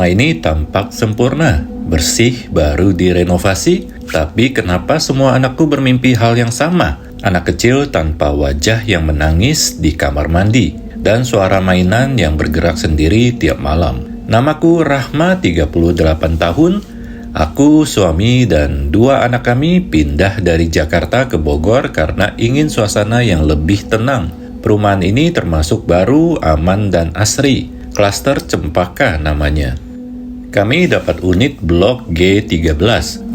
Rumah ini tampak sempurna, bersih, baru direnovasi, tapi kenapa semua anakku bermimpi hal yang sama? Anak kecil tanpa wajah yang menangis di kamar mandi, dan suara mainan yang bergerak sendiri tiap malam. Namaku Rahma, 38 tahun. Aku, suami, dan 2 anak kami pindah dari Jakarta ke Bogor karena ingin suasana yang lebih tenang. Perumahan ini termasuk baru, aman, dan asri. Klaster Cempaka namanya. Kami dapat unit blok G13,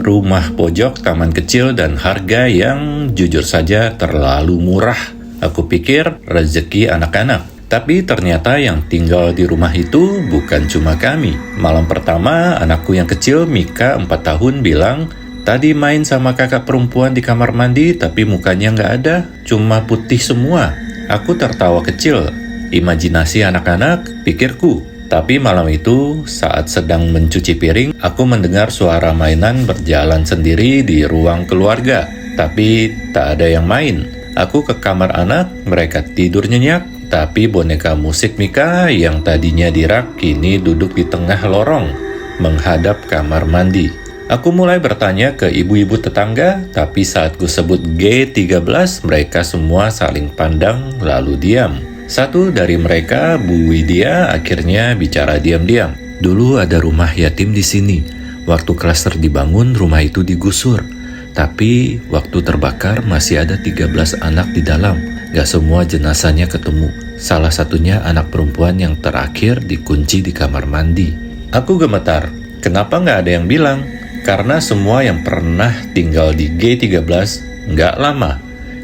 rumah pojok taman kecil dan harga yang jujur saja terlalu murah. Aku pikir rezeki anak-anak. Tapi ternyata yang tinggal di rumah itu bukan cuma kami. Malam pertama, anakku yang kecil, Mika, 4 tahun, bilang, "Tadi main sama kakak perempuan di kamar mandi, tapi mukanya nggak ada, cuma putih semua." Aku tertawa kecil. Imajinasi anak-anak, pikirku. Tapi malam itu, saat sedang mencuci piring, aku mendengar suara mainan berjalan sendiri di ruang keluarga. Tapi tak ada yang main. Aku ke kamar anak, mereka tidur nyenyak. Tapi boneka musik Mika yang tadinya di rak kini duduk di tengah lorong, menghadap kamar mandi. Aku mulai bertanya ke ibu-ibu tetangga, tapi saat ku sebut G13, mereka semua saling pandang lalu diam. Satu dari mereka, Bu Widya, akhirnya bicara diam-diam. "Dulu ada rumah yatim di sini. Waktu klaster dibangun, rumah itu digusur. Tapi waktu terbakar masih ada 13 anak di dalam. Gak semua jenazahnya ketemu. Salah satunya anak perempuan yang terakhir dikunci di kamar mandi." Aku gemetar. Kenapa gak ada yang bilang? Karena semua yang pernah tinggal di G13 gak lama.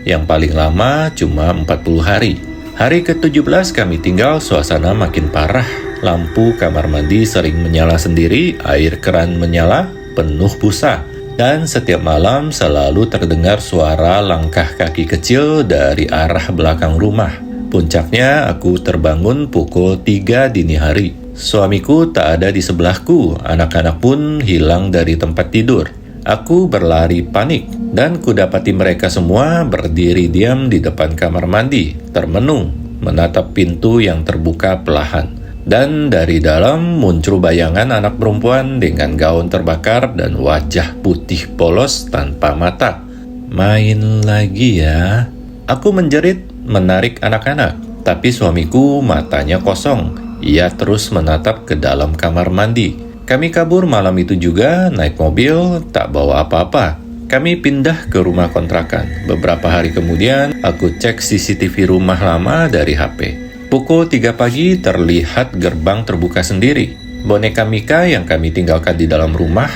Yang paling lama cuma 40 hari. Hari ke-17 kami tinggal, suasana makin parah. Lampu kamar mandi sering menyala sendiri, air keran menyala, penuh busa. Dan setiap malam selalu terdengar suara langkah kaki kecil dari arah belakang rumah. Puncaknya aku terbangun pukul 3 dini hari. Suamiku tak ada di sebelahku, anak-anak pun hilang dari tempat tidur. Aku berlari panik, dan kudapati mereka semua berdiri diam di depan kamar mandi, termenung, menatap pintu yang terbuka perlahan. Dan dari dalam muncul bayangan anak perempuan dengan gaun terbakar dan wajah putih polos tanpa mata. "Main lagi ya?" Aku menjerit, menarik anak-anak, tapi suamiku matanya kosong. Ia terus menatap ke dalam kamar mandi. Kami kabur malam itu juga, naik mobil, tak bawa apa-apa. Kami pindah ke rumah kontrakan. Beberapa hari kemudian, aku cek CCTV rumah lama dari HP. Pukul 3 pagi terlihat gerbang terbuka sendiri. Boneka Mika yang kami tinggalkan di dalam rumah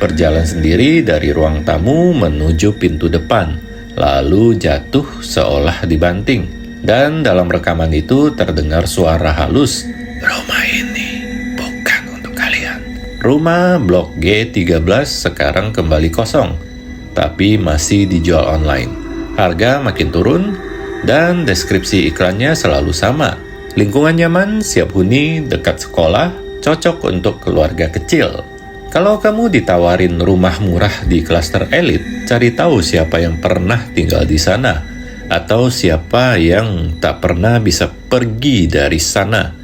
berjalan sendiri dari ruang tamu menuju pintu depan, lalu jatuh seolah dibanting. Dan dalam rekaman itu terdengar suara halus, "Rumah ini bukan untuk kalian." Rumah blok G13 sekarang kembali kosong, tapi masih dijual online. Harga makin turun, dan deskripsi iklannya selalu sama. Lingkungan nyaman, siap huni, dekat sekolah, cocok untuk keluarga kecil. Kalau kamu ditawarin rumah murah di klaster elit, cari tahu siapa yang pernah tinggal di sana, atau siapa yang tak pernah bisa pergi dari sana.